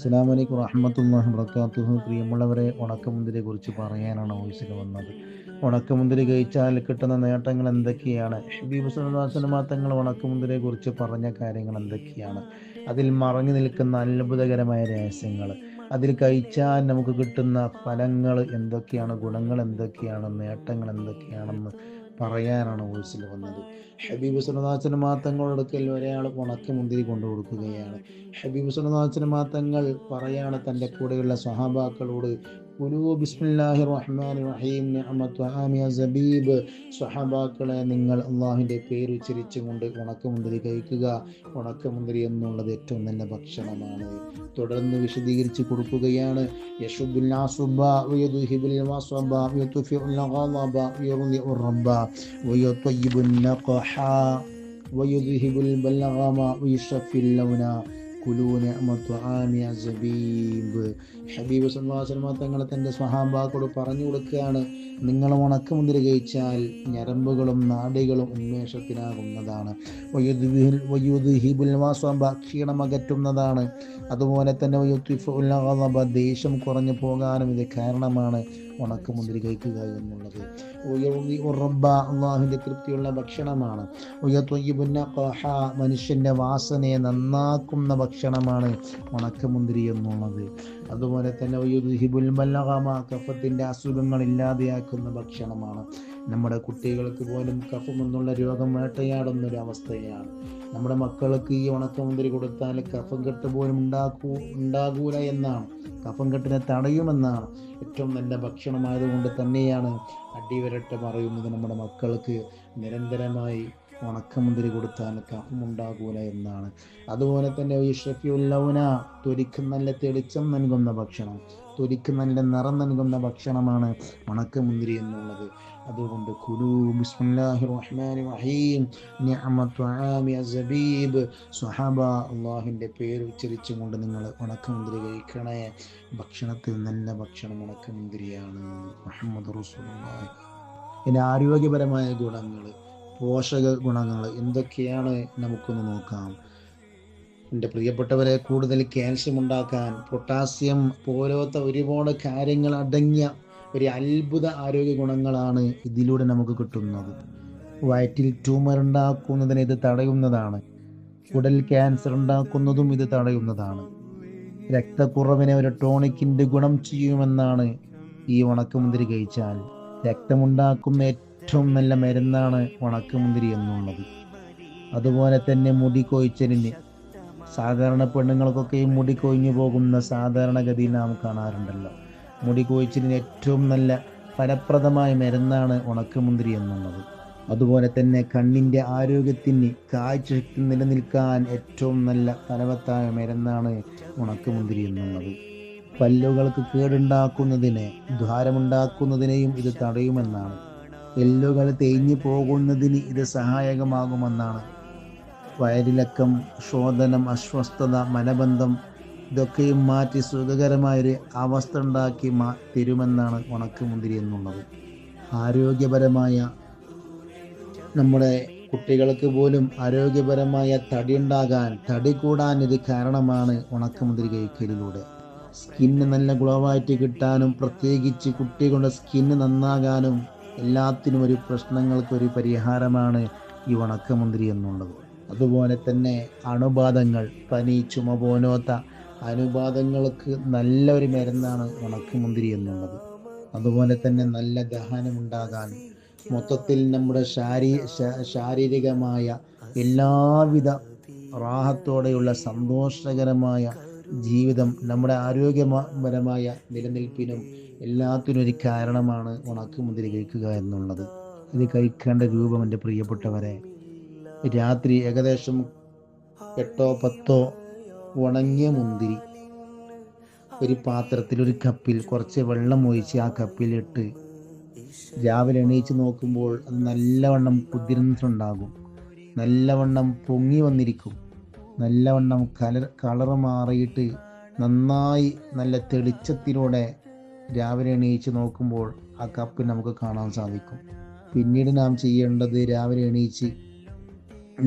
അസ്സലാമു അലൈക്കും വറഹ്മത്തുള്ളാഹി വബറകാതുഹു. പ്രിയമുള്ളവരെ, ഉണക്കമുന്തിരിയെ കുറിച്ച് പറയാനാണ് വോയിസിൽ വന്നത്. ഉണക്കമുന്തിരി കഴിച്ചാൽ കിട്ടുന്ന നേട്ടങ്ങൾ എന്തൊക്കെയാണ്? ഹബീബ് സല്ലല്ലാഹു അലൈഹി വസല്ലം തങ്ങൾ ഉണക്കമുന്തിരിയെ കുറിച്ച് പറഞ്ഞ കാര്യങ്ങൾ എന്തൊക്കെയാണ്? അതിൽ മറഞ്ഞു നിൽക്കുന്ന അത്ഭുതകരമായ രഹസ്യങ്ങൾ, അതിൽ കഴിച്ചാൽ നമുക്ക് കിട്ടുന്ന ഫലങ്ങൾ എന്തൊക്കെയാണ്, ഗുണങ്ങൾ എന്തൊക്കെയാണ്, നേട്ടങ്ങൾ എന്തൊക്കെയാണെന്ന് പറയാനാണ് വോയിസിൽ വന്നത്. ഹബീബ് സല്ലല്ലാഹു അലൈഹി വസല്ലം തങ്ങളുടെ അടുക്കൽ ഒരാൾ ഉണക്കമുന്തിരി കൊണ്ടു കൊടുക്കുകയാണ്. ഹബീബ് സല്ലല്ലാഹു അലൈഹി വസല്ലം തങ്ങൾ പറയാണ് തൻ്റെ കൂടെയുള്ള സ്വഹാബാക്കളോട്, കുലൂ ബിസ്മില്ലാഹിർ റഹ്മാനിർ റഹീം നിഅമത്തു ആമിയ സബീബ്. സ്വഹാബാക്കളെ, നിങ്ങൾ അള്ളാഹുവിൻ്റെ പേര് ഉച്ചരിച്ചുകൊണ്ട് ഉണക്കമുന്തിരി കഴിക്കുക. ഉണക്കമുന്തിരി എന്നുള്ളത് ഏറ്റവും നല്ല ഭക്ഷണമാണ്. തുടർന്ന് വിശദീകരിച്ച് കൊടുക്കുകയാണ്, യശുബുൽ അസുബ വയദുഹിബുൽ വസബ വയതുഫിഉൽ ഗളബ വയുർദിഉർ റബ്ബ വയുതയ്യിബുൻ നഖഹ വയുദ്ഹിബുൽ ബലഗമ വയുശഫിൽ ലൗന കുലൂ നിഅമത്തു ആമിയ സബീബ്. ഹബീബ് സല്ലല്ലാഹു അലൈഹി വസല്ലം തങ്ങൾ തൻ്റെ സ്വഹാബാക്കളോട് പറഞ്ഞു കൊടുക്കുകയാണ്, നിങ്ങൾ ഉണക്കമുന്തിരി കഴിച്ചാൽ ഞരമ്പുകളും നാഡികളും ഉന്മേഷത്തിനാകുന്നതാണ്. വയുദ്ഹിബുൽ വസബ, ക്ഷീണമകറ്റുന്നതാണ്. അതുപോലെ തന്നെ വയുത്ഫിഉൽ ഗളബ, ദേഷ്യം കുറഞ്ഞു പോകാനും ഇത് കാരണമാണ് ഉണക്കമുന്തിരി കഴിക്കുക എന്നുള്ളത്. റബ്ബ, അള്ളാഹുവിൻ്റെ തൃപ്തിയുള്ള ഭക്ഷണമാണ്. മനുഷ്യൻ്റെ വാസനയെ നന്നാക്കുന്ന ഭക്ഷണമാണ് ഉണക്കമുന്തിരി എന്നുള്ളത്. അതുപോലെ തന്നെ കഫത്തിൻ്റെ അസുഖങ്ങൾ ഇല്ലാതെയാക്കുന്ന ഭക്ഷണമാണ്. നമ്മുടെ കുട്ടികൾക്ക് പോലും കഫം എന്നുള്ള രോഗം വേട്ടയാടുന്നൊരു അവസ്ഥയാണ്. നമ്മുടെ മക്കൾക്ക് ഈ ഉണക്കമുന്തിരി കൊടുത്താൽ കഫം കെട്ട് പോലും ഉണ്ടാകൂല എന്നാണ്, കഫം കെട്ടിനെ തടയുമെന്നാണ്. ഏറ്റവും നല്ല ഭക്ഷണമായതുകൊണ്ട് തന്നെയാണ് അടിവരട്ട് പറയുന്നത്, നമ്മുടെ മക്കൾക്ക് നിരന്തരമായി ഉണക്കമുന്തിരി കൊടുത്താൽ കഫമുണ്ടാകൂല എന്നാണ്. അതുപോലെ തന്നെ ഈ ഷഫിയുല്ലൗന, ത്വരിക്ക് നല്ല തെളിച്ചം നൽകുന്ന ഭക്ഷണം, ത്വരിക്ക് നല്ല നിറം നൽകുന്ന ഭക്ഷണമാണ് ഉണക്കമുന്തിരി എന്നുള്ളത്. അതുകൊണ്ട് കുലൂ ബിസ്മില്ലാഹിർ റഹ്മാനിർ റഹീം നിഅമത്തു ആമിയ സബീബ്. സ്വഹാബ, അള്ളാഹുവിൻ്റെ പേര് ഉച്ചരിച്ചുകൊണ്ട് നിങ്ങൾ ഉണക്കമുന്തിരി കഴിക്കണേ. ഭക്ഷണത്തിൽ നല്ല ഭക്ഷണം ഉണക്കമുന്തിരിയാണ്. മുഹമ്മദ് റസൂലുള്ളാഹി. ഇനി ആരോഗ്യപരമായ ഗുണങ്ങൾ, പോഷക ഗുണങ്ങൾ എന്തൊക്കെയാണ് നമുക്കൊന്ന് നോക്കാം. എൻ്റെ പ്രിയപ്പെട്ടവരെ, കൂടുതൽ കാൽസ്യം ഉണ്ടാക്കാൻ പൊട്ടാസ്യം പോലത്തെ ഒരുപാട് കാര്യങ്ങൾ അടങ്ങിയ ഒരു അത്ഭുത ആരോഗ്യ ഗുണങ്ങളാണ് ഇതിലൂടെ നമുക്ക് കിട്ടുന്നത്. വയറ്റിൽ ട്യൂമർ ഉണ്ടാക്കുന്നതിന് ഇത് തടയുന്നതാണ്. കുടൽ ക്യാൻസർ ഉണ്ടാക്കുന്നതും ഇത് തടയുന്നതാണ്. രക്തക്കുറവിനെ ഒരു ടോണിക്കിൻ്റെ ഗുണം ചെയ്യുമെന്നാണ് ഈ ഉണക്കമുന്തിരി കഴിച്ചാൽ. രക്തമുണ്ടാക്കുന്ന ഏറ്റവും നല്ല മരുന്നാണ് ഉണക്കമുന്തിരി എന്നുള്ളത്. അതുപോലെ തന്നെ മുടി കൊഴിച്ചലിന്, സാധാരണ പെണ്ണുങ്ങൾക്കൊക്കെ ഈ മുടി കൊഴിഞ്ഞു പോകുന്ന സാധാരണഗതിയിൽ നാം കാണാറുണ്ടല്ലോ. മുടി കൊഴിച്ചലിന് ഏറ്റവും നല്ല ഫലപ്രദമായ മരുന്നാണ് ഉണക്കമുന്തിരി എന്നുള്ളത്. അതുപോലെ തന്നെ കണ്ണിൻ്റെ ആരോഗ്യത്തിന്, കാഴ്ചശക്തി നിലനിൽക്കാൻ ഏറ്റവും നല്ല ഫലവത്തായ മരുന്നാണ് ഉണക്കമുന്തിരി എന്നുള്ളത്. പല്ലുകൾക്ക് കേടുണ്ടാക്കുന്നതിനെ, ദ്വാരമുണ്ടാക്കുന്നതിനെയും ഇത് തടയുമെന്നാണ്. എല്ലുകൾ തേഞ്ഞു പോകുന്നതിന് ഇത് സഹായകമാകുമെന്നാണ്. വയറിളക്കം, ശോധനം, അസ്വസ്ഥത, മലബന്ധം ഇതൊക്കെയും മാറ്റി സുഖകരമായൊരു അവസ്ഥ ഉണ്ടാക്കി തരുമെന്നാണ് ഉണക്കമുന്തിരി എന്നുള്ളത്. ആരോഗ്യപരമായ, നമ്മുടെ കുട്ടികൾക്ക് പോലും ആരോഗ്യപരമായ തടി കൂടാൻ ഇത് കാരണമാണ് ഉണക്കമുന്തിരി കഴിക്കലിലൂടെ. സ്കിന്ന് നല്ല ഗ്ലോവായിട്ട് കിട്ടാനും, പ്രത്യേകിച്ച് കുട്ടികളുടെ സ്കിന്ന് നന്നാകാനും, എല്ലാത്തിനും ഒരു പ്രശ്നങ്ങൾക്കൊരു പരിഹാരമാണ് ഈ ഉണക്കമുന്തിരി എന്നുള്ളത്. അതുപോലെ തന്നെ അണുബാധകൾ, പനി, ചുമ പോലോത്ത അണുബാധങ്ങൾക്ക് നല്ലൊരു മരുന്നാണ് ഉണക്കമുന്തിരി എന്നുള്ളത്. അതുപോലെ തന്നെ നല്ല ദഹനമുണ്ടാകാൻ, മൊത്തത്തിൽ നമ്മുടെ ശാരീരികമായ എല്ലാവിധ റാഹത്തോടെയുള്ള സന്തോഷകരമായ ജീവിതം, നമ്മുടെ ആരോഗ്യപരമായ നിലനിൽപ്പിനും എല്ലാത്തിനും ഒരു കാരണമാണ് ഉണക്കമുന്തിരി കഴിക്കുക എന്നുള്ളത്. ഇത് കഴിക്കേണ്ട രൂപം, എൻ്റെ പ്രിയപ്പെട്ടവരെ, രാത്രി ഏകദേശം 8-10 ഉണങ്ങിയ മുന്തിരി ഒരു പാത്രത്തിൽ, ഒരു കപ്പിൽ കുറച്ച് വെള്ളം ഒഴിച്ച് ആ കപ്പിലിട്ട് രാവിലെ എണീച്ച് നോക്കുമ്പോൾ അത് നല്ലവണ്ണം കുതിർന്നിട്ടുണ്ടാകും, നല്ലവണ്ണം പൊങ്ങി വന്നിരിക്കും, നല്ലവണ്ണം കളർ മാറിയിട്ട് നന്നായി നല്ല തെളിച്ചത്തിലൂടെ രാവിലെ എണീച്ച് നോക്കുമ്പോൾ ആ കപ്പ് നമുക്ക് കാണാൻ സാധിക്കും. പിന്നീട് നാം ചെയ്യേണ്ടത്, രാവിലെ എണീച്ച്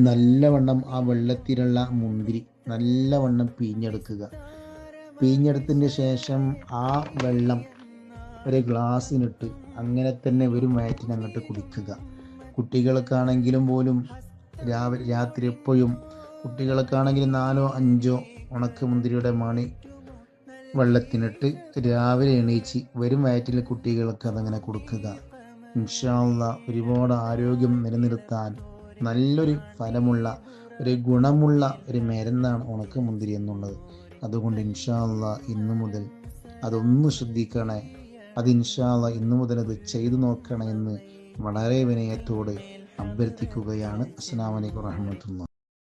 നല്ലവണ്ണം ആ വെള്ളത്തിലുള്ള മുന്തിരി നല്ലവണ്ണം പിഴിഞ്ഞെടുക്കുക. പിഴിഞ്ഞെടുത്തതിന് ശേഷം ആ വെള്ളം ഒരു ഗ്ലാസ്സിനിട്ട് അങ്ങനെ തന്നെ ഒരു വയറ്റിന് അങ്ങോട്ട് കുടിക്കുക. കുട്ടികൾക്കാണെങ്കിലും പോലും രാത്രി എപ്പോഴും കുട്ടികൾക്കാണെങ്കിലും 4-5 ഉണക്കമുന്തിരിയുടെ മണി വെള്ളത്തിനിട്ട് രാവിലെ എണീച്ച് വരും വയറ്റിൽ കുട്ടികൾക്ക് അതങ്ങനെ കൊടുക്കുക. ഇൻഷാ അല്ലാഹ് ഒരുപാട് ആരോഗ്യം നിലനിർത്താൻ നല്ലൊരു ഫലമുള്ള ഒരു ഗുണമുള്ള ഒരു മരുന്നാണ് ഉണക്കമുന്തിരി എന്നുള്ളത്. അതുകൊണ്ട് ഇൻഷാ അല്ലാഹ് ഇന്നു മുതൽ അതൊന്ന് ശ്രദ്ധിക്കണേ. അത് ഇൻഷാ അല്ലാഹ് ഇന്നു മുതൽ അത് ചെയ്തു നോക്കണേ എന്ന് വളരെ വിനയത്തോട് അഭ്യർത്ഥിക്കുകയാണ്. അസ്സലാമു അലൈക്കും വറഹ്മത്തുള്ളാഹി.